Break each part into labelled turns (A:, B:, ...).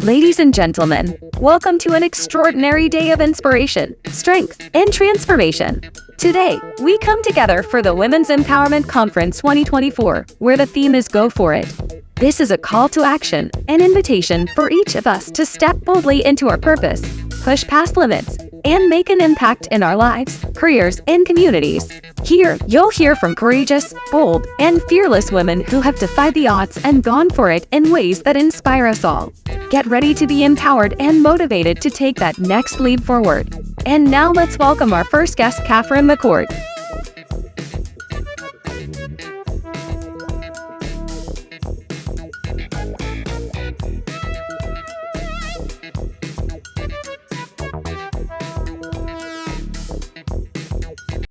A: Ladies and gentlemen, welcome to an extraordinary day of inspiration, strength, and transformation. Today, we come together for the Women's Empowerment Conference 2024, where the theme is Go For It. This is a call to action, an invitation for each of us to step boldly into our purpose, push past limits, and make an impact in our lives, careers, and communities. Here, you'll hear from courageous, bold, and fearless women who have defied the odds and gone for it in ways that inspire us all. Get ready to be empowered and motivated to take that next leap forward. And now let's welcome our first guest, Katherine McCord.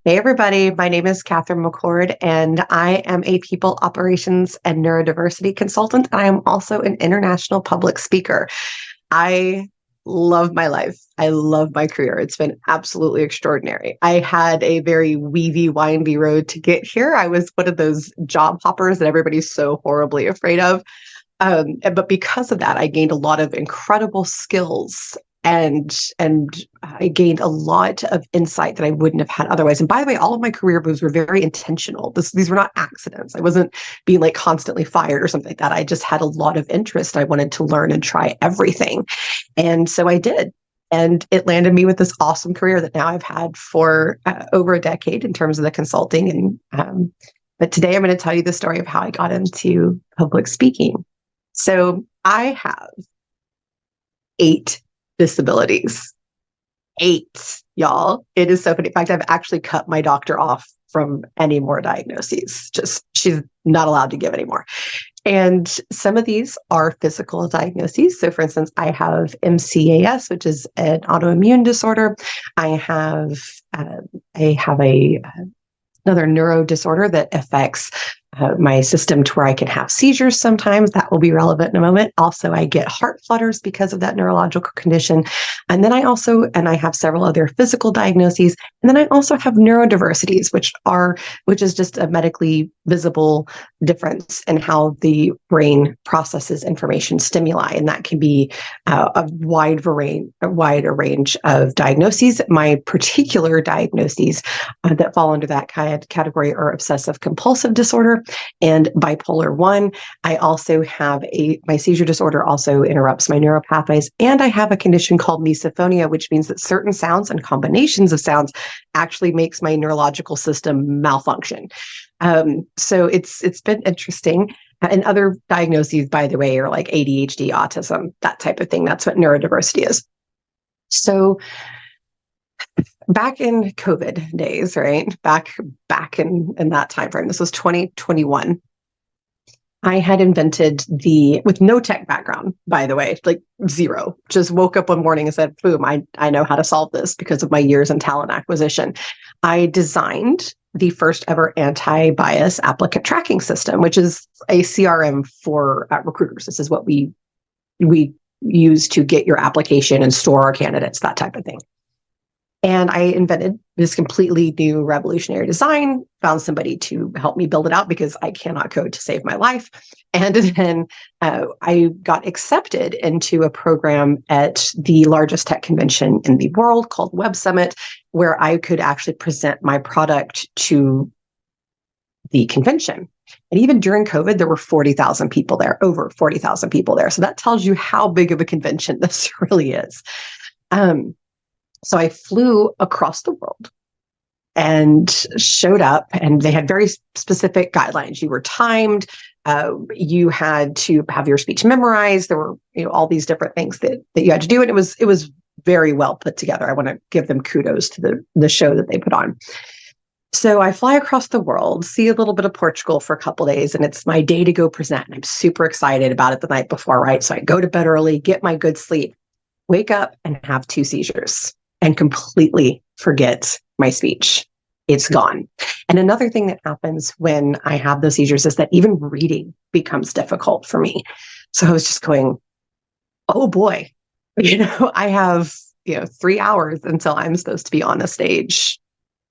B: Hey everybody, my name is Katherine McCord and I am a people operations and neurodiversity consultant. I am also an international public speaker. I love my life. I love my career. It's been absolutely extraordinary. I had a very weavy, windy road to get here. I was one of those job hoppers that everybody's so horribly afraid of. But because of that, I gained a lot of incredible skills and I gained a lot of insight that I wouldn't have had otherwise. And by the way, all of my career moves were very intentional. These were not accidents. I wasn't being like constantly fired or something like that. I just had a lot of interest. I wanted to learn and try everything. And so I did. And it landed me with this awesome career that now I've had for over a decade in terms of the consulting. And but today I'm going to tell you the story of how I got into public speaking. So I have 8 disabilities. 8, y'all. It is so funny. In fact, I've actually cut my doctor off from any more diagnoses. Just, she's not allowed to give any more. And some of these are physical diagnoses. So for instance, I have MCAS, which is an autoimmune disorder. I have another neuro disorder that affects my system to where I can have seizures sometimes. That will be relevant in a moment. Also, I get heart flutters because of that neurological condition. And then I have several other physical diagnoses. And then I also have neurodiversities, which is just a medically visible difference in how the brain processes information stimuli. And that can be a wider range of diagnoses. My particular diagnoses that fall under that category are obsessive compulsive disorder and bipolar 1. I also have my seizure disorder also interrupts my neural pathways. And I have a condition called misophonia, which means that certain sounds and combinations of sounds actually makes my neurological system malfunction. So it's been interesting. And other diagnoses, by the way, are like ADHD, autism, that type of thing. That's what neurodiversity is. So back in COVID days, right? Back in that time frame, this was 2021. I had invented with no tech background, by the way, like zero. Just woke up one morning and said, boom, I know how to solve this because of my years in talent acquisition. I designed the first ever anti-bias applicant tracking system, which is a CRM for recruiters. This is what we use to get your application and store our candidates, that type of thing. And I invented this completely new revolutionary design, found somebody to help me build it out because I cannot code to save my life. And then I got accepted into a program at the largest tech convention in the world called Web Summit, where I could actually present my product to the convention. And even during COVID, there were 40,000 people there, over 40,000 people there. So that tells you how big of a convention this really is. So I flew across the world and showed up, and they had very specific guidelines. You were timed. You had to have your speech memorized. There were, all these different things that you had to do. And it was very well put together. I want to give them kudos to the show that they put on. So I fly across the world, see a little bit of Portugal for a couple of days, and it's my day to go present. And I'm super excited about it the night before, right? So I go to bed early, get my good sleep, wake up and have 2 seizures. And completely forget my speech. It's gone. And another thing that happens when I have those seizures is that even reading becomes difficult for me. So I was just going, oh boy, I have 3 hours until I'm supposed to be on a stage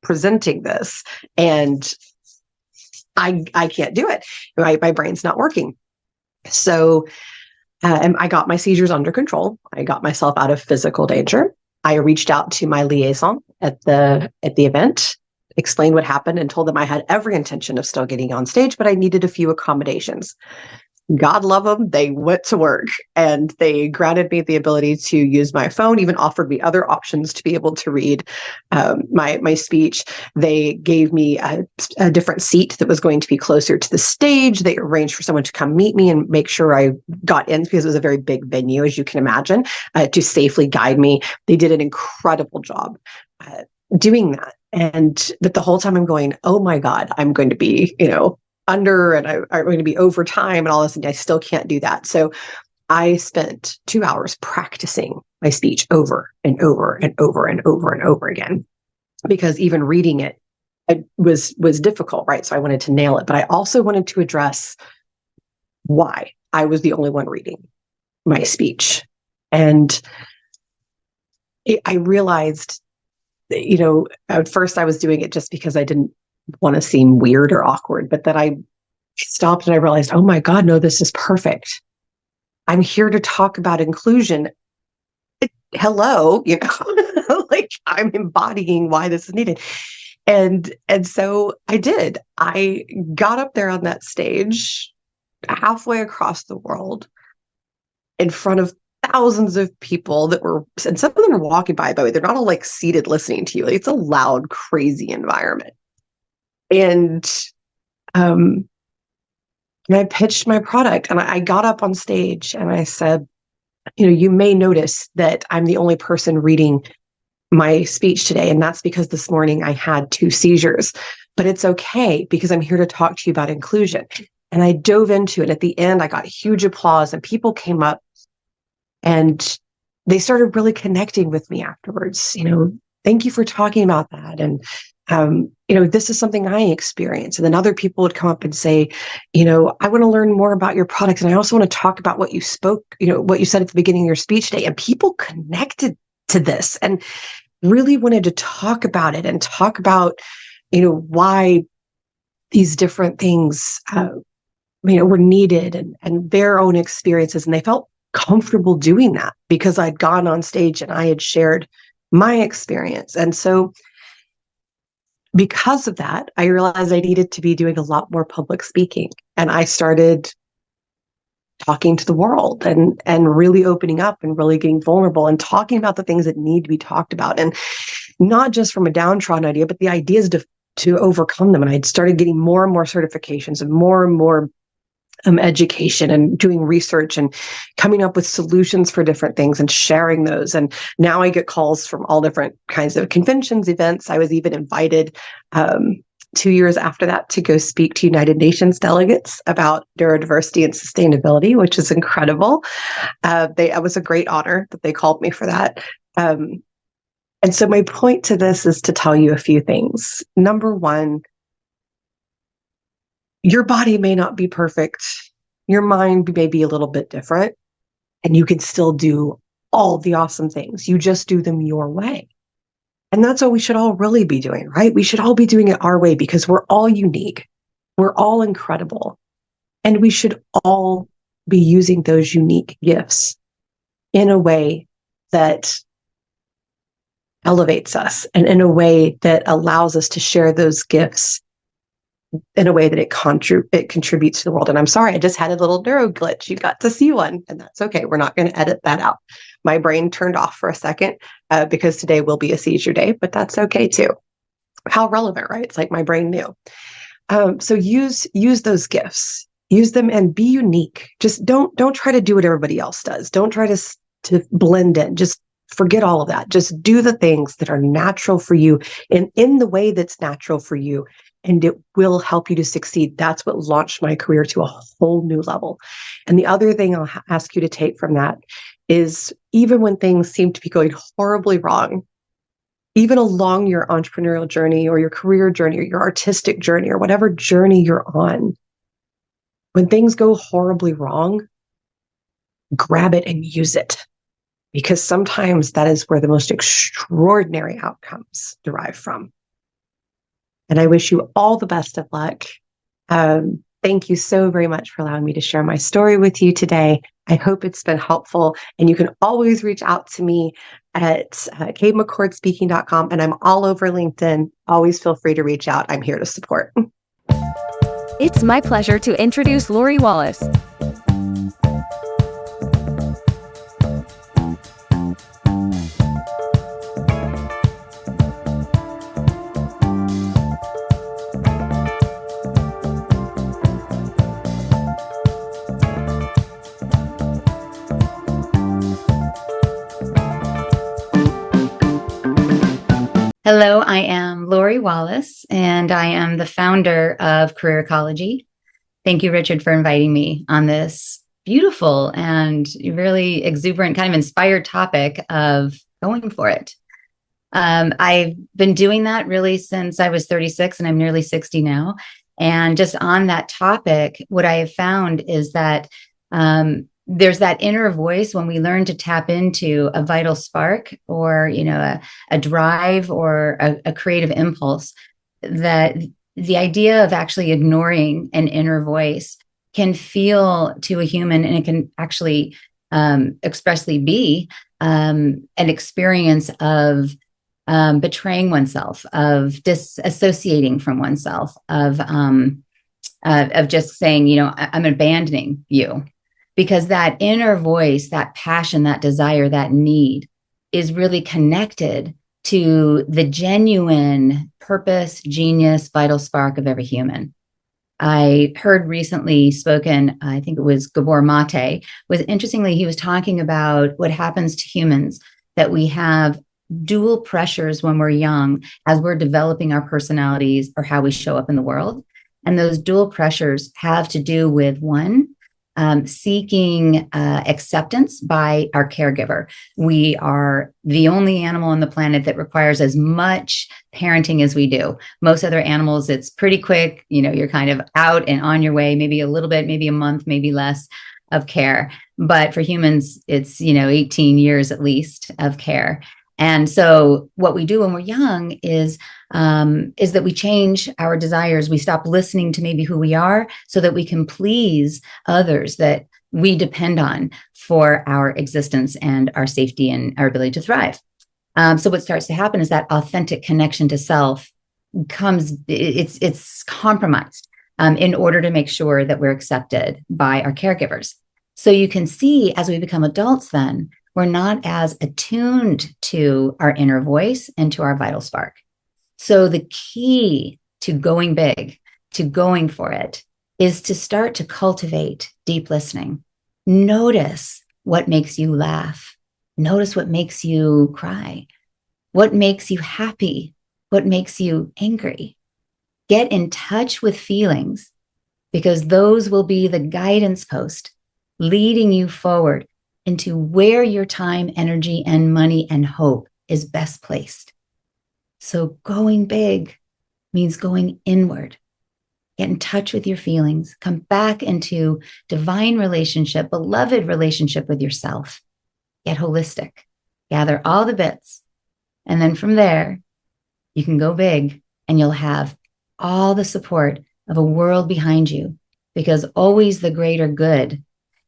B: presenting this, and I can't do it. My brain's not working. So And I got my seizures under control. I got myself out of physical danger. I reached out to my liaison at the event, explained what happened, and told them I had every intention of still getting on stage, but I needed a few accommodations. God love them. They went to work and they granted me the ability to use my phone, even offered me other options to be able to read my speech. They gave me a different seat that was going to be closer to the stage. They arranged for someone to come meet me and make sure I got in, because it was a very big venue, as you can imagine, to safely guide me. They did an incredible job doing that. But the whole time I'm going, oh my God, I'm going to be, under, and I'm going to be overtime and all this, and I still can't do that. So I spent 2 hours practicing my speech over and over and over and over and over again, because even reading it was difficult, right? So I wanted to nail it, but I also wanted to address why I was the only one reading my speech. And I realized that, at first I was doing it just because I didn't want to seem weird or awkward, but then I stopped and I realized, oh my God, no, this is perfect. I'm here to talk about inclusion. Hello, like I'm embodying why this is needed. And so I did. I got up there on that stage halfway across the world in front of thousands of people and some of them are walking by the way. They're not all like seated listening to you. Like, it's a loud, crazy environment. And I pitched my product, and I got up on stage and I said, you may notice that I'm the only person reading my speech today. And that's because this morning I had 2 seizures, but it's okay, because I'm here to talk to you about inclusion. And I dove into it. At the end, I got huge applause, and people came up and they started really connecting with me afterwards. Thank you for talking about that. And this is something I experience. And then other people would come up and say, I want to learn more about your products. And I also want to talk about what you spoke, what you said at the beginning of your speech today. And people connected to this and really wanted to talk about it and talk about, why these different things, were needed, and their own experiences. And they felt comfortable doing that because I'd gone on stage and I had shared my experience. And so because of that, I realized I needed to be doing a lot more public speaking. And I started talking to the world and really opening up and really getting vulnerable and talking about the things that need to be talked about. And not just from a downtrodden idea, but the ideas to overcome them. And I started getting more and more certifications and more education and doing research and coming up with solutions for different things and sharing those. And now I get calls from all different kinds of conventions, events. I was even invited 2 years after that to go speak to United Nations delegates about neurodiversity and sustainability, which is incredible. It was a great honor that they called me for that. And so my point to this is to tell you a few things. Number one, your body may not be perfect. Your mind may be a little bit different, and you can still do all the awesome things. You just do them your way. And that's what we should all really be doing, right? We should all be doing it our way, because we're all unique. We're all incredible. And we should all be using those unique gifts in a way that elevates us and in a way that allows us to share those gifts in a way that it contributes to the world. And I'm sorry, I just had a little neuro glitch. You got to see one, and that's okay. We're not going to edit that out. My brain turned off for a second because today will be a seizure day, but that's okay too. How relevant, right? It's like my brain knew. So use those gifts, use them, and be unique. Just don't try to do what everybody else does. Don't try to blend in. Just forget all of that. Just do the things that are natural for you and in the way that's natural for you. And it will help you to succeed. That's what launched my career to a whole new level. And the other thing I'll ask you to take from that is, even when things seem to be going horribly wrong, even along your entrepreneurial journey or your career journey or your artistic journey or whatever journey you're on, when things go horribly wrong, grab it and use it. Because sometimes that is where the most extraordinary outcomes derive from. And I wish you all the best of luck. Thank you so very much for allowing me to share my story with you today. I hope it's been helpful. And you can always reach out to me at KateMcCordSpeaking.com. And I'm all over LinkedIn. Always feel free to reach out. I'm here to support.
A: It's my pleasure to introduce Lori Wallace.
C: Hello, I am Lori Wallace, and I am the founder of Career Ecology. Thank you, Richard, for inviting me on this beautiful and really exuberant, kind of inspired topic of going for it. I've been doing that really since I was 36, and I'm nearly 60 now. And just on that topic, what I have found is that there's that inner voice when we learn to tap into a vital spark or, a drive or a creative impulse, that the idea of actually ignoring an inner voice can feel to a human, and it can actually expressly be an experience of betraying oneself, of disassociating from oneself, of just saying, I'm abandoning you. Because that inner voice, that passion, that desire, that need is really connected to the genuine purpose, genius, vital spark of every human. I heard recently spoken, I think it was Gabor Mate, interestingly, he was talking about what happens to humans, that we have dual pressures when we're young as we're developing our personalities or how we show up in the world. And those dual pressures have to do with, one, seeking acceptance by our caregiver. We are the only animal on the planet that requires as much parenting as we do. Most other animals, it's pretty quick. You're kind of out and on your way, maybe a little bit, maybe a month, maybe less of care. But for humans, it's, 18 years at least of care. And so what we do when we're young is that we change our desires. We stop listening to maybe who we are so that we can please others that we depend on for our existence and our safety and our ability to thrive. So what starts to happen is that authentic connection to self it's compromised in order to make sure that we're accepted by our caregivers. So you can see as we become adults, then we're not as attuned to our inner voice and to our vital spark. So the key to going big, to going for it, is to start to cultivate deep listening. Notice what makes you laugh. Notice what makes you cry. What makes you happy? What makes you angry? Get in touch with feelings, because those will be the guidance post leading you forward into where your time, energy, and money and hope is best placed. So going big means going inward. Get in touch with your feelings. Come back into divine relationship, beloved relationship with yourself. Get holistic. Gather all the bits. And then from there, you can go big, and you'll have all the support of a world behind you, because always the greater good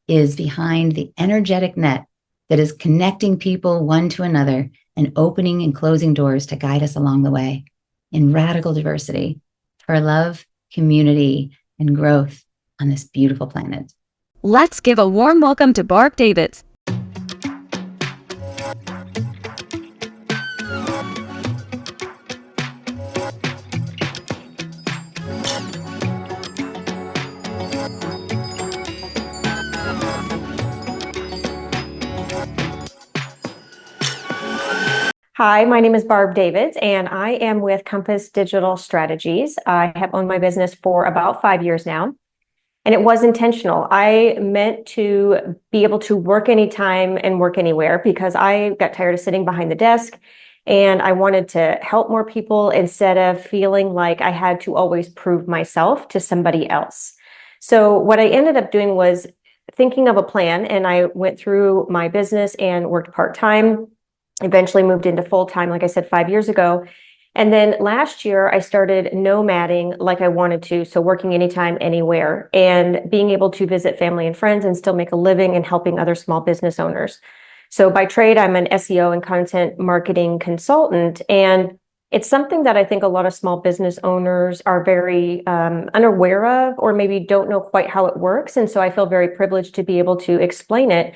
C: is behind the energetic net that is connecting people one to another and opening and closing doors to guide us along the way in radical diversity for love, community, and growth on this beautiful planet.
A: Let's give a warm welcome to Barb Davids.
D: Hi, my name is Barb Davids, and I am with Compass Digital Strategies. I have owned my business for about 5 years now, and it was intentional. I meant to be able to work anytime and work anywhere, because I got tired of sitting behind the desk, and I wanted to help more people instead of feeling like I had to always prove myself to somebody else. So what I ended up doing was thinking of a plan, and I went through my business and worked part-time. Eventually moved into full-time, like I said, 5 years ago. And then last year, I started nomading like I wanted to. So working anytime, anywhere, and being able to visit family and friends and still make a living and helping other small business owners. So by trade, I'm an SEO and content marketing consultant. And it's something that I think a lot of small business owners are very unaware of, or maybe don't know quite how it works. And so I feel very privileged to be able to explain it,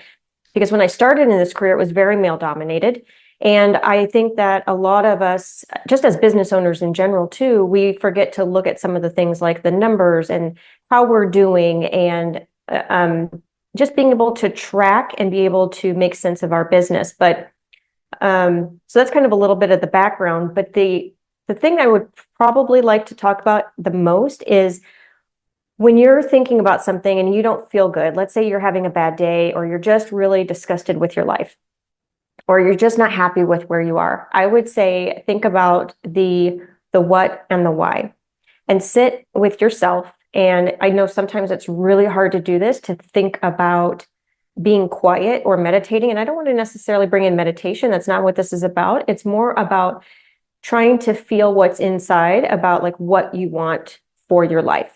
D: because when I started in this career, it was very male dominated. And I think that a lot of us, just as business owners in general too, we forget to look at some of the things like the numbers and how we're doing, and just being able to track and be able to make sense of our business. But so that's kind of a little bit of the background. But the thing I would probably like to talk about the most is when you're thinking about something and you don't feel good. Let's say you're having a bad day, or you're just really disgusted with your life, or you're just not happy with where you are. I would say think about the what and the why, and sit with yourself. And I know sometimes it's really hard to do this, to think about being quiet or meditating. And I don't want to necessarily bring in meditation. That's not what this is about. It's more about trying to feel what's inside about like what you want for your life.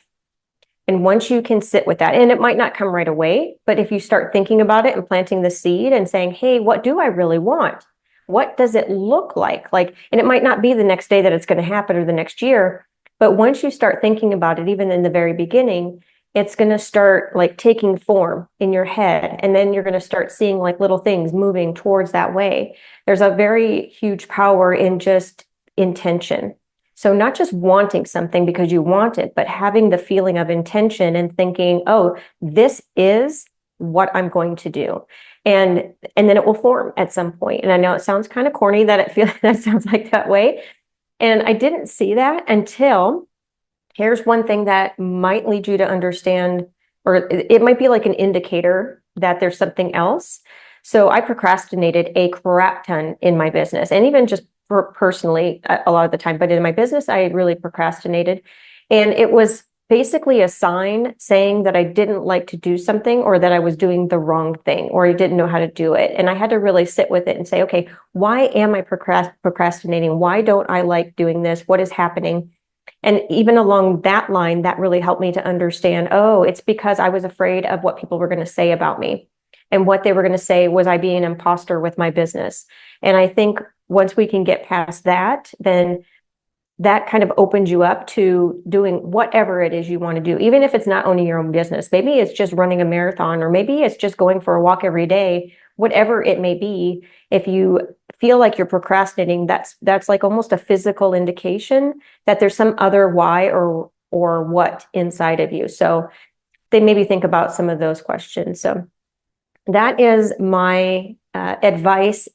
D: And once you can sit with that, and it might not come right away, but if you start thinking about it and planting the seed and saying, hey, what do I really want? What does it look like? And it might not be the next day that it's going to happen, or the next year, but once you start thinking about it, even in the very beginning, it's going to start like taking form in your head. And then you're going to start seeing like little things moving towards that way. There's a very huge power in just intention. So not just wanting something because you want it, but having the feeling of intention and thinking, oh, this is what I'm going to do. And then it will form at some point. And I know it sounds kind of corny that that sounds like that way. And I didn't see that until, here's one thing that might lead you to understand, or it might be like an indicator that there's something else. So I procrastinated a crap ton in my business, and even just personally a lot of the time, but in my business, I really procrastinated. And it was basically a sign saying that I didn't like to do something, or that I was doing the wrong thing, or I didn't know how to do it. And I had to really sit with it and say, okay, why am I procrastinating? Why don't I like doing this? What is happening? And even along that line, that really helped me to understand, oh, it's because I was afraid of what people were going to say about me. And what they were going to say was I being an imposter with my business. And I think once we can get past that, then that kind of opens you up to doing whatever it is you want to do, even if it's not owning your own business. Maybe it's just running a marathon, or maybe it's just going for a walk every day, whatever it may be. If you feel like you're procrastinating, that's like almost a physical indication that there's some other why or what inside of you. So they maybe think about some of those questions. So that is my advice.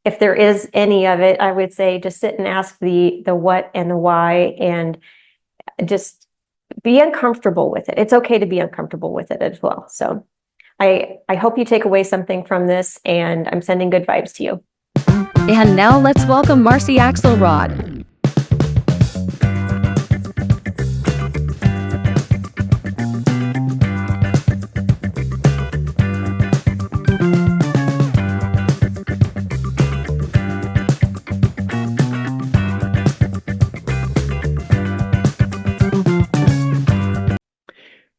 D: If there is any of it, I would say just sit and ask the what and the why, and just be uncomfortable with it. It's okay to be uncomfortable with it as well. So I hope you take away something from this, and I'm sending good vibes to you.
A: And now let's welcome Marcy Axelrod.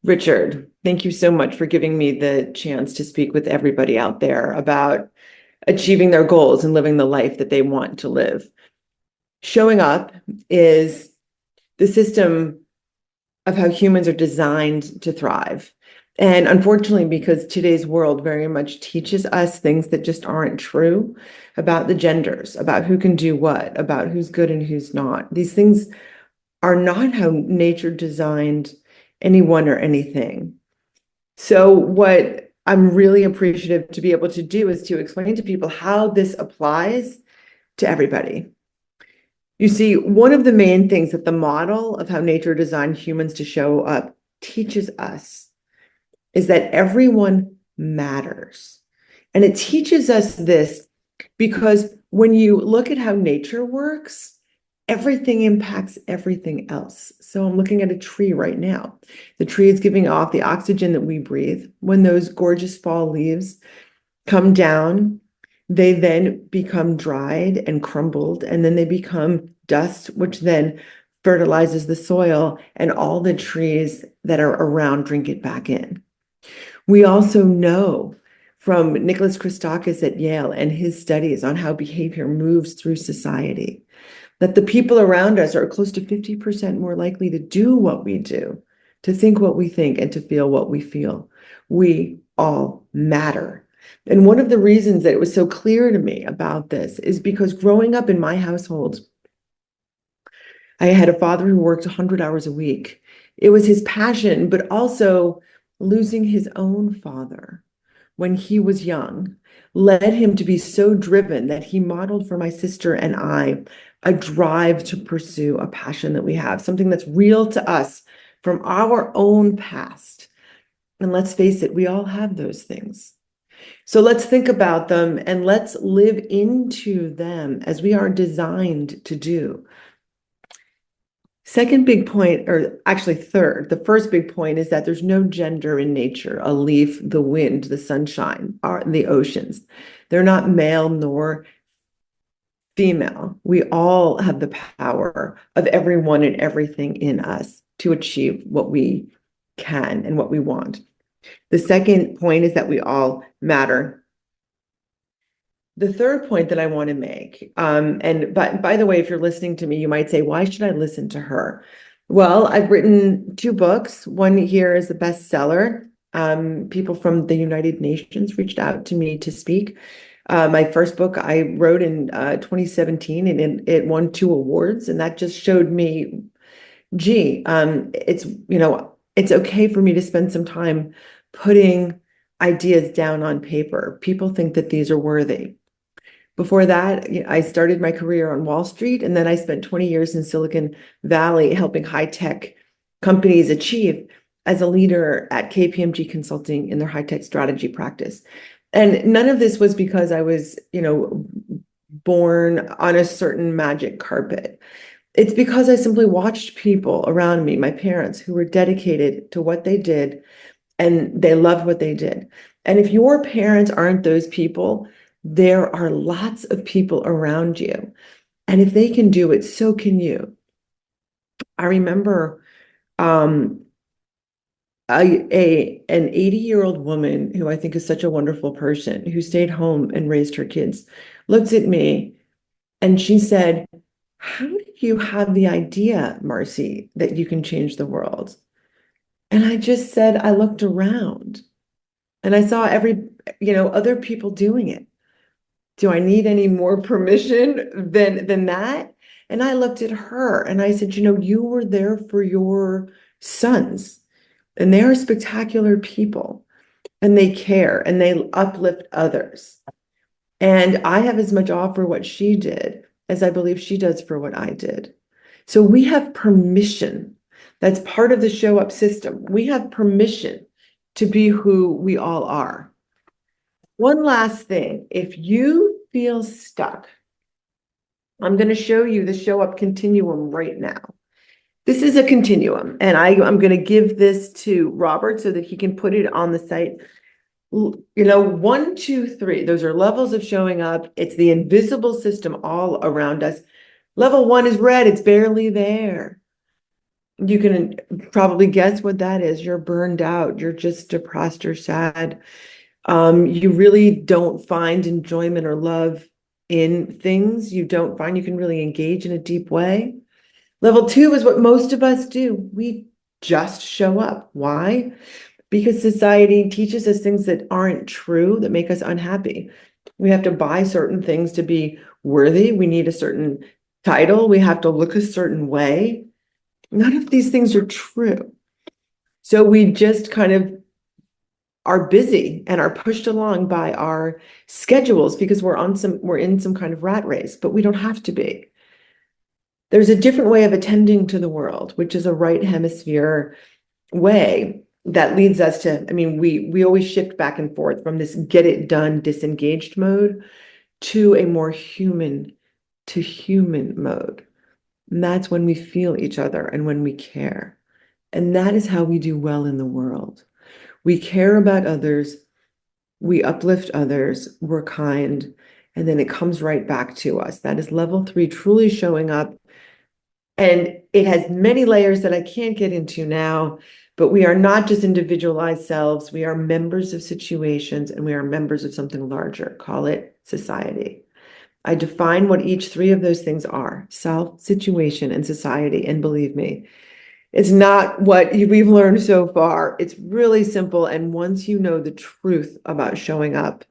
E: Richard, thank you so much for giving me the chance to speak with everybody out there about achieving their goals and living the life that they want to live. Showing up is the system of how humans are designed to thrive. And unfortunately, because today's world very much teaches us things that just aren't true about the genders, about who can do what, about who's good and who's not. These things are not how nature designed anyone or anything. So what I'm really appreciative to be able to do is to explain to people how this applies to everybody. You see, one of the main things that the model of how nature designed humans to show up teaches us is that everyone matters. And it teaches us this because when you look at how nature works, everything impacts everything else. So I'm looking at a tree right now. The tree is giving off the oxygen that we breathe. When those gorgeous fall leaves come down, they then become dried and crumbled, and then they become dust, which then fertilizes the soil, and all the trees that are around drink it back in. We also know from Nicholas Christakis at Yale and his studies on how behavior moves through society that the people around us are close to 50% more likely to do what we do, to think what we think, and to feel what we feel. We all matter. And one of the reasons that it was so clear to me about this is because growing up in my household, I had a father who worked 100 hours a week. It was his passion, but also losing his own father when he was young led him to be so driven that he modeled for my sister and I a drive to pursue a passion that we have, something that's real to us from our own past. And let's face it, we all have those things. So let's think about them and let's live into them as we are designed to do. Second big point, or actually third, the first big point is that there's no gender in nature: a leaf, the wind, the sunshine, the oceans. They're not male nor female. We all have the power of everyone and everything in us to achieve what we can and what we want. The second point is that we all matter. The third point that I want to make, and by the way, if you're listening to me, you might say, why should I listen to her? Well, I've written 2 books. One here is a bestseller. People from the United Nations reached out to me to speak. My first book I wrote in 2017, and it won 2 awards, and that just showed me, gee, it's okay for me to spend some time putting ideas down on paper. People think that these are worthy. Before that, I started my career on Wall Street, and then I spent 20 years in Silicon Valley helping high-tech companies achieve as a leader at KPMG Consulting in their high-tech strategy practice. And none of this was because I was, born on a certain magic carpet. It's because I simply watched people around me, my parents, who were dedicated to what they did, and they loved what they did. And if your parents aren't those people, there are lots of people around you. And if they can do it, so can you. I remember an 80-year-old woman who I think is such a wonderful person, who stayed home and raised her kids, looked at me and she said, how did you have the idea, Marcy, that you can change the world? And I just said, I looked around and I saw other people doing it. Do I need any more permission than that? And I looked at her and I said, you were there for your sons, and they are spectacular people, and they care and they uplift others. And I have as much awe for what she did as I believe she does for what I did. So we have permission. That's part of the show up system. We have permission to be who we all are. One last thing, if you feel stuck, I'm going to show you the show up continuum right now. This is a continuum, and I'm going to give this to Robert so that he can put it on the site. 1, 2, 3, those are levels of showing up. It's the invisible system all around us. Level 1 is red, it's barely there. You can probably guess what that is. You're burned out, you're just depressed or sad. You really don't find enjoyment or love in things. You don't find you can really engage in a deep way. Level 2 is what most of us do. We just show up. Why? Because society teaches us things that aren't true, that make us unhappy. We have to buy certain things to be worthy. We need a certain title. We have to look a certain way. None of these things are true. So we just kind of are busy and are pushed along by our schedules because we're in some kind of rat race, but we don't have to be. There's a different way of attending to the world, which is a right hemisphere way that leads us to, we always shift back and forth from this get it done, disengaged mode to a more human to human mode. And that's when we feel each other and when we care. And that is how we do well in the world. We care about others. we uplift others, we're kind, and then it comes right back to us. That is level 3, truly showing up. And it has many layers that I can't get into now, but we are not just individualized selves. We are members of situations, and we are members of something larger. Call it society. I define what each 3 of those things are: self, situation, and society. And believe me, it's not what we've learned so far. It's really simple. And once you know the truth about showing up,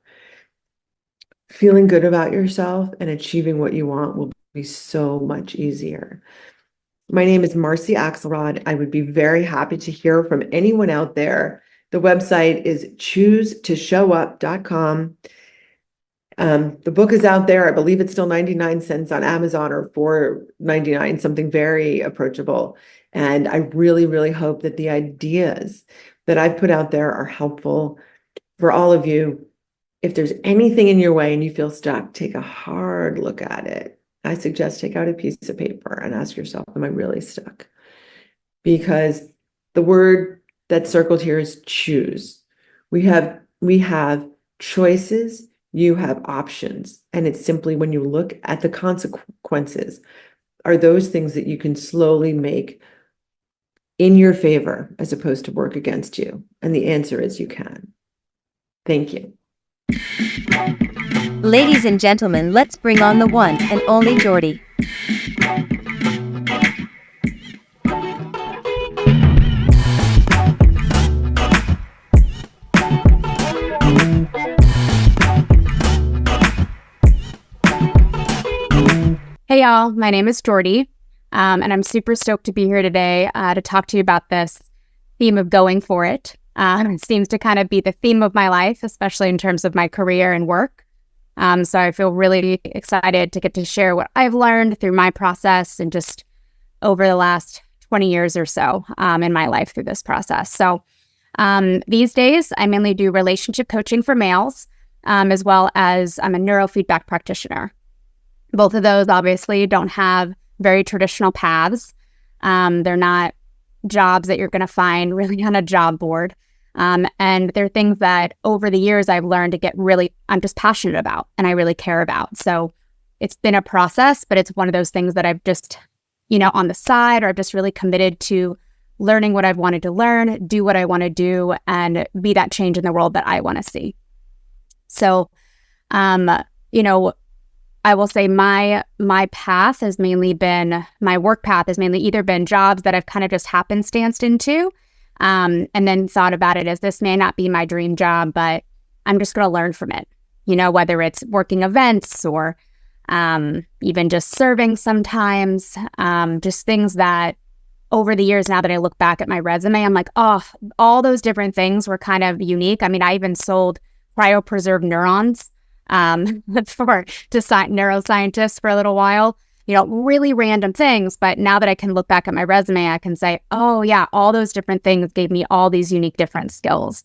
E: feeling good about yourself and achieving what you want will be so much easier. My name is Marcy Axelrod. I would be very happy to hear from anyone out there. The website is choosetoshow.com. The book is out there. I believe it's still 99 cents on Amazon, or $4.99, something very approachable. And I really, really hope that the ideas that I've put out there are helpful for all of you. If there's anything in your way and you feel stuck, take a hard look at it. I suggest take out a piece of paper and ask yourself, am I really stuck? Because the word that's circled here is choose. We have choices, you have options. And it's simply, when you look at the consequences, are those things that you can slowly make in your favor as opposed to work against you? And the answer is you can. Thank you.
A: Ladies and gentlemen, let's bring on the one and only Jordy.
F: Hey y'all, my name is Jordy, and I'm super stoked to be here today to talk to you about this theme of going for it. It seems to kind of be the theme of my life, especially in terms of my career and work. So I feel really excited to get to share what I've learned through my process and just over the last 20 years or so in my life through this process. So these days, I mainly do relationship coaching for males, as well as I'm a neurofeedback practitioner. Both of those obviously don't have very traditional paths. They're not jobs that you're going to find really on a job board. And they're things that over the years I've learned to I'm just passionate about and I really care about. So it's been a process, but it's one of those things that I've just, on the side, or I've just really committed to learning what I've wanted to learn, do what I want to do, and be that change in the world that I want to see. So, I will say my path has mainly been, my work path has mainly either been jobs that I've kind of just happenstanced into, and then thought about it as, this may not be my dream job, but I'm just going to learn from it. Whether it's working events or even just serving sometimes, just things that over the years, now that I look back at my resume, I'm like, oh, all those different things were kind of unique. I mean, I even sold cryopreserved neurons to neuroscientists for a little while, really random things. But now that I can look back at my resume, I can say, oh yeah, all those different things gave me all these unique different skills.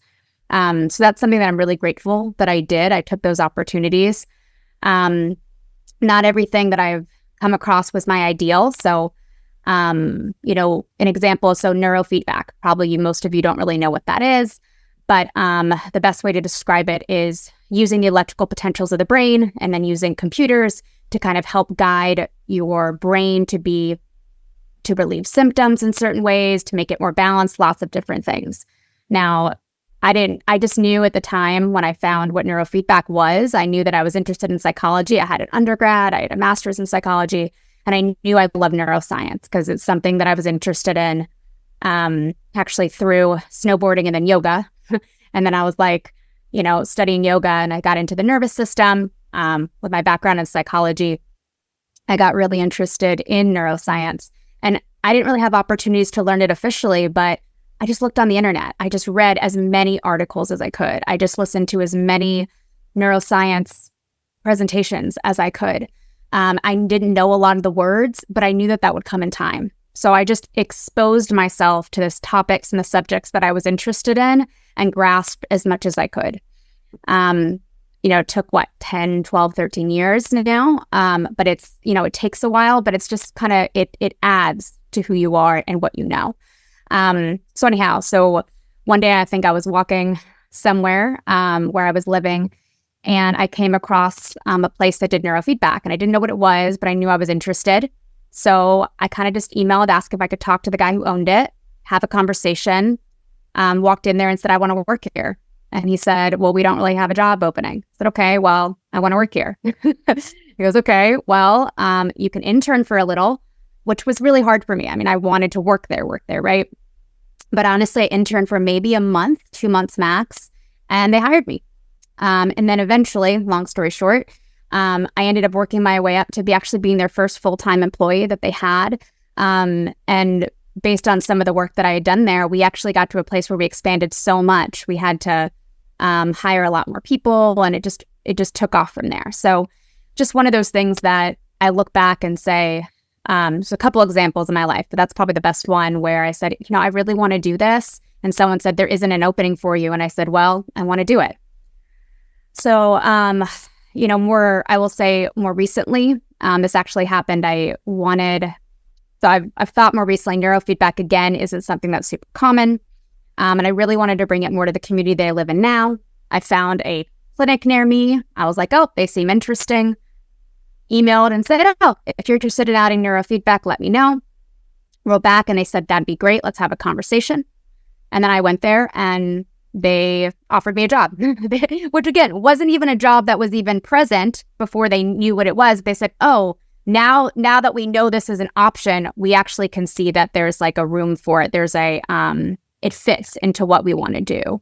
F: So that's something that I'm really grateful that I did. I took those opportunities. Not everything that I've come across was my ideal. So, an example, so neurofeedback, probably most of you don't really know what that is. But the best way to describe it is using the electrical potentials of the brain and then using computers to kind of help guide your brain to relieve symptoms in certain ways, to make it more balanced, lots of different things. Now, I just knew at the time when I found what neurofeedback was, I knew that I was interested in psychology. I had an undergrad, I had a master's in psychology, and I knew I loved neuroscience because it's something that I was interested in actually through snowboarding and then yoga. And then I was like, studying yoga, and I got into the nervous system with my background in psychology. I got really interested in neuroscience, and I didn't really have opportunities to learn it officially, but I just looked on the internet. I just read as many articles as I could. I just listened to as many neuroscience presentations as I could. I didn't know a lot of the words, but I knew that would come in time. So I just exposed myself to these topics and the subjects that I was interested in and grasped as much as I could. It took 10, 12, 13 years now. But it's, it takes a while, but it's just kind of, it adds to who you are and what you know. So one day I think I was walking somewhere where I was living, and I came across a place that did neurofeedback, and I didn't know what it was, but I knew I was interested. So I kind of just emailed, asked if I could talk to the guy who owned it, have a conversation, walked in there and said, I want to work here. And he said, well, we don't really have a job opening. I said, okay, well, I want to work here. He goes, okay, well, you can intern for a little, which was really hard for me. I mean, I wanted to work there, right? But honestly, I interned for maybe a month, 2 months max, and they hired me. And then eventually, long story short, I ended up working my way up to be actually being their first full-time employee that they had. And based on some of the work that I had done there, we actually got to a place where we expanded so much. We had to hire a lot more people, and it just took off from there. So just one of those things that I look back and say, there's a couple examples in my life, but that's probably the best one where I said, I really want to do this. And someone said, there isn't an opening for you. And I said, well, I want to do it. So, I will say more recently, this actually happened. I've thought more recently, neurofeedback again isn't something that's super common. And I really wanted to bring it more to the community that I live in now. I found a clinic near me. I was like, oh, they seem interesting. Emailed and said, oh, if you're interested in adding neurofeedback, let me know. Wrote back and they said, that'd be great. Let's have a conversation. And then I went there and they offered me a job, which again, wasn't even a job that was even present before they knew what it was. They said, oh, now that we know this is an option, we actually can see that there's like a room for it. There's it fits into what we want to do.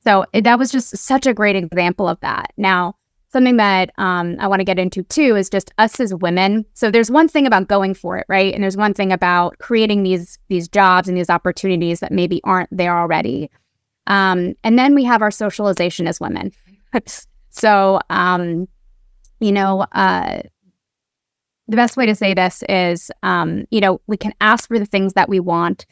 F: So that was just such a great example of that. Now, something that I want to get into too is just us as women. So there's one thing about going for it, right? And there's one thing about creating these jobs and these opportunities that maybe aren't there already. And then we have our socialization as women. So, the best way to say this is, we can ask for the things that we want.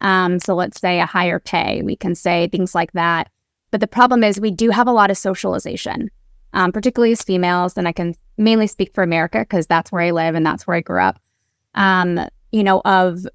F: So let's say a higher pay, we can say things like that. But the problem is we do have a lot of socialization, particularly as females. And I can mainly speak for America because that's where I live and that's where I grew up, of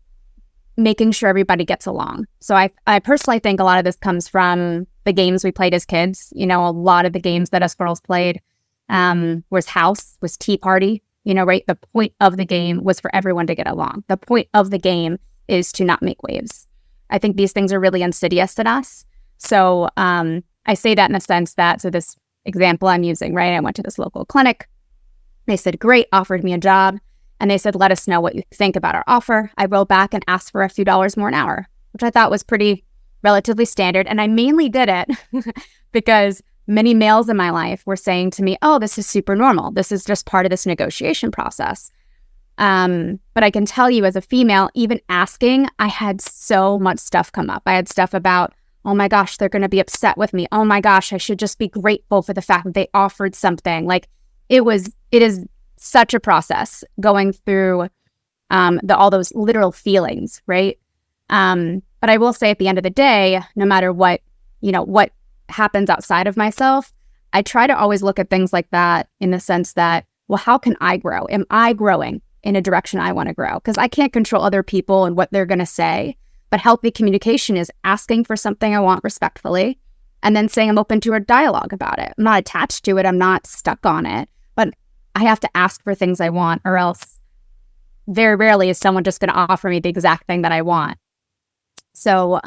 F: making sure everybody gets along. So I personally think a lot of this comes from the games we played as kids. A lot of the games that us girls played was house, was tea party. Right? The point of the game was for everyone to get along. The point of the game is to not make waves. I think these things are really insidious in us. So I say that in a sense that, so this example I'm using, right? I went to this local clinic. They said, great, offered me a job. And they said, let us know what you think about our offer. I wrote back and asked for a few dollars more an hour, which I thought was pretty relatively standard. And I mainly did it because many males in my life were saying to me, oh, this is super normal. This is just part of this negotiation process. But I can tell you as a female, even asking, I had so much stuff come up. I had stuff about, oh my gosh, they're going to be upset with me. Oh my gosh, I should just be grateful for the fact that they offered something. Like it is such a process going through all those literal feelings, right? But I will say at the end of the day, no matter what happens outside of myself, I try to always look at things like that in the sense that, well, how can I grow? Am I growing in a direction I want to grow? Because I can't control other people and what they're going to say. But healthy communication is asking for something I want respectfully and then saying I'm open to a dialogue about it. I'm not attached to it. I'm not stuck on it. But I have to ask for things I want, or else very rarely is someone just going to offer me the exact thing that I want. So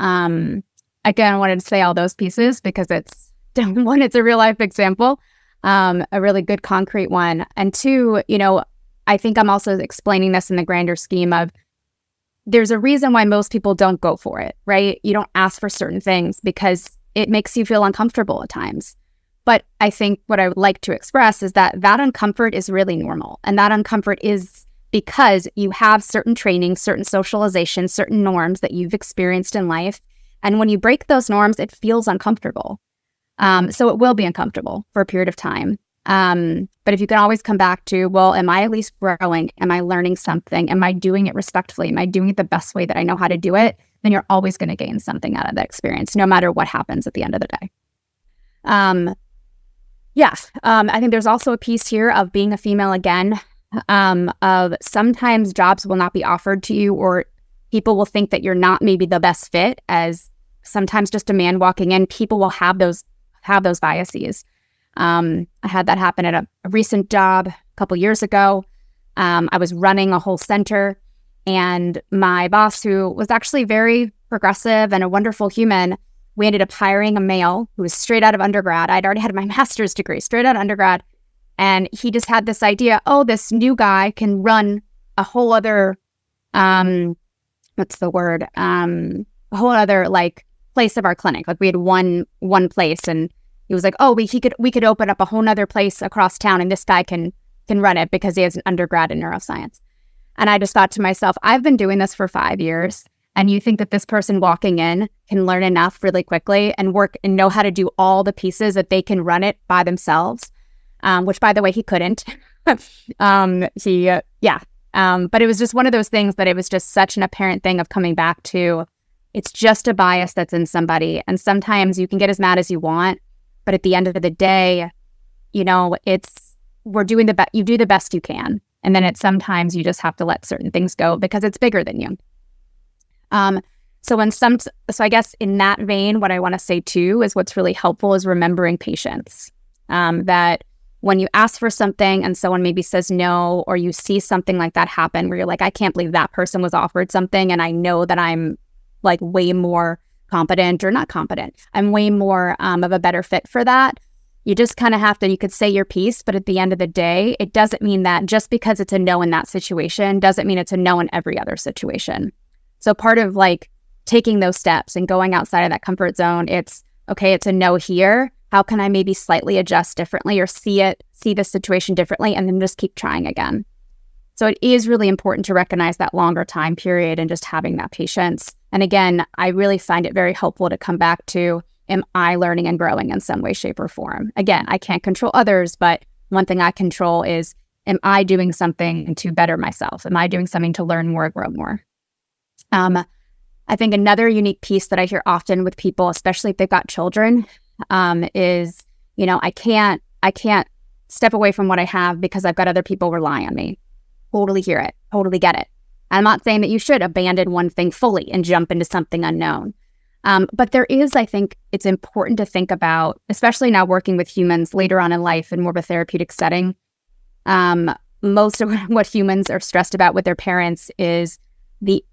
F: again, I wanted to say all those pieces because it's, one, it's a real life example, a really good concrete one. And two, I think I'm also explaining this in the grander scheme of there's a reason why most people don't go for it, right? You don't ask for certain things because it makes you feel uncomfortable at times. But I think what I would like to express is that uncomfort is really normal. And that uncomfort is because you have certain training, certain socialization, certain norms that you've experienced in life. And when you break those norms, it feels uncomfortable. So it will be uncomfortable for a period of time. But if you can always come back to, well, am I at least growing? Am I learning something? Am I doing it respectfully? Am I doing it the best way that I know how to do it? Then you're always going to gain something out of that experience, no matter what happens at the end of the day. I think there's also a piece here of being a female again, of sometimes jobs will not be offered to you, or people will think that you're not maybe the best fit as sometimes just a man walking in, people will have those biases. I had that happen at a recent job a couple years ago. I was running a whole center, and my boss, who was actually very progressive and a wonderful human, we ended up hiring a male who was straight out of undergrad. I'd already had my master's degree, straight out of undergrad. And he just had this idea, oh, this new guy can run a whole other, a whole other like place of our clinic. Like we had one place, and he was like, oh, we could open up a whole nother place across town, and this guy can run it because he has an undergrad in neuroscience. And I just thought to myself, I've been doing this for 5 years, and you think that this person walking in can learn enough really quickly and work and know how to do all the pieces that they can run it by themselves, which, by the way, he couldn't. But it was just one of those things that it was just such an apparent thing of coming back to, it's just a bias that's in somebody. And sometimes you can get as mad as you want, but at the end of the day, you know, we're doing you do the best you can. And then sometimes you just have to let certain things go because it's bigger than you. So I guess in that vein, what I want to say too is what's really helpful is remembering patience. That when you ask for something and someone maybe says no, or you see something like that happen where you're like, I can't believe that person was offered something, and I know that I'm like way more competent, or not competent, I'm way more of a better fit for that. You just kind of have to, you could say your piece, but at the end of the day, it doesn't mean that just because it's a no in that situation doesn't mean it's a no in every other situation. So part of like taking those steps and going outside of that comfort zone, it's okay, it's a no here. How can I maybe slightly adjust differently or see the situation differently, and then just keep trying again. So it is really important to recognize that longer time period and just having that patience. And again, I really find it very helpful to come back to, am I learning and growing in some way, shape, or form? Again, I can't control others, but one thing I control is, am I doing something to better myself? Am I doing something to learn more, grow more? I think another unique piece that I hear often with people, especially if they've got children, is, you know, I can't step away from what I have because I've got other people rely on me. Totally hear it. Totally get it. I'm not saying that you should abandon one thing fully and jump into something unknown. But there is, I think it's important to think about, especially now working with humans later on in life in more of a therapeutic setting. Most of what humans are stressed about with their parents is the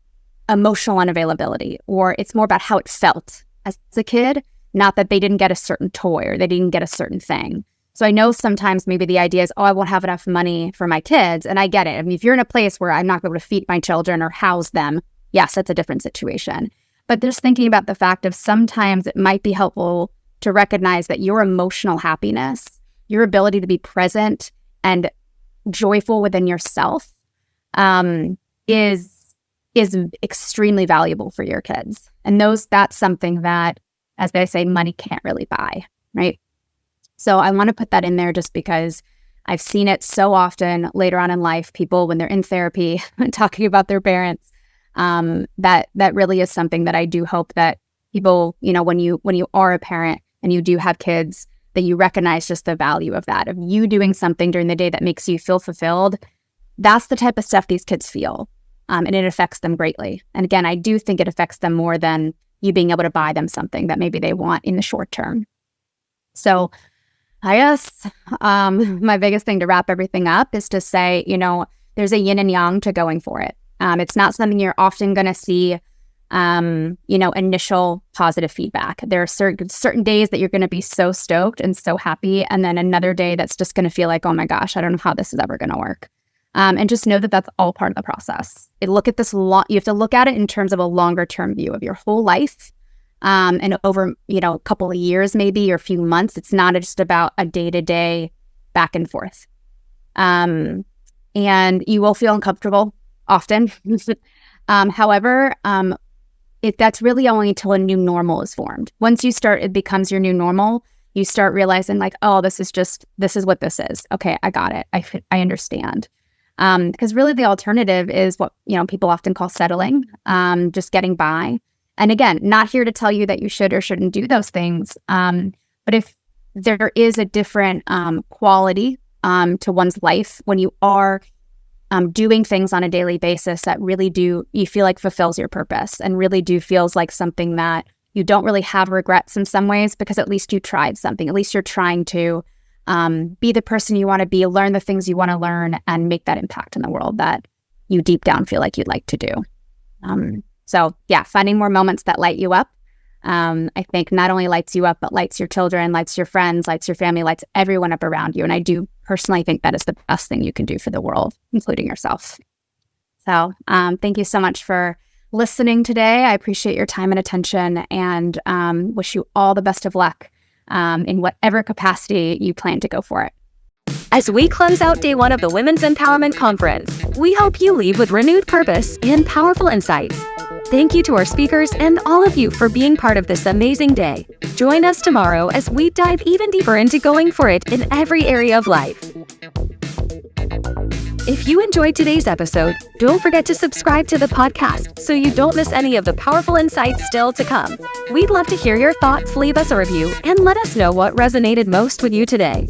F: emotional unavailability, or it's more about how it felt as a kid, not that they didn't get a certain toy or they didn't get a certain thing. So I know sometimes maybe the idea is, oh, I won't have enough money for my kids. And I get it. I mean, if you're in a place where I'm not going to feed my children or house them, yes, that's a different situation. But just thinking about the fact of sometimes it might be helpful to recognize that your emotional happiness, your ability to be present and joyful within yourself, is extremely valuable for your kids. And that's something that, as they say, money can't really buy, right? So I want to put that in there just because I've seen it so often later on in life, people when they're in therapy talking about their parents. That really is something that I do hope that people, you know, when you are a parent and you do have kids, that you recognize just the value of that, of you doing something during the day that makes you feel fulfilled. That's the type of stuff these kids feel. And it affects them greatly. And again, I do think it affects them more than you being able to buy them something that maybe they want in the short term. So I guess my biggest thing to wrap everything up is to say, you know, there's a yin and yang to going for it. It's not something you're often going to see, initial positive feedback. There are certain days that you're going to be so stoked and so happy. And then another day that's just going to feel like, oh my gosh, I don't know how this is ever going to work. And just know that that's all part of the process. You have to look at it in terms of a longer term view of your whole life. And over, a couple of years, maybe, or a few months. It's not just about a day-to-day back and forth. And you will feel uncomfortable often. However, that's really only until a new normal is formed. Once it becomes your new normal, you start realizing like, oh, this is what this is. Okay, I got it. I understand. Because really the alternative is what, people often call settling, just getting by. And again, not here to tell you that you should or shouldn't do those things. But if there is a different quality to one's life when you are doing things on a daily basis that really you feel like fulfills your purpose and really feels like something that you don't really have regrets in some ways because at least you tried something. At least you're trying to be the person you want to be, learn the things you want to learn, and make that impact in the world that you deep down feel like you'd like to do. So yeah, finding more moments that light you up. I think not only lights you up, but lights your children, lights your friends, lights your family, lights everyone up around you. And I do personally think that is the best thing you can do for the world, including yourself. So thank you so much for listening today. I appreciate your time and attention, and wish you all the best of luck in whatever capacity you plan to go for it.
A: As we close out day 1 of the Women's Empowerment Conference, we hope you leave with renewed purpose and powerful insights. Thank you to our speakers and all of you for being part of this amazing day. Join us tomorrow as we dive even deeper into going for it in every area of life. If you enjoyed today's episode, don't forget to subscribe to the podcast so you don't miss any of the powerful insights still to come. We'd love to hear your thoughts. Leave us a review and let us know what resonated most with you today.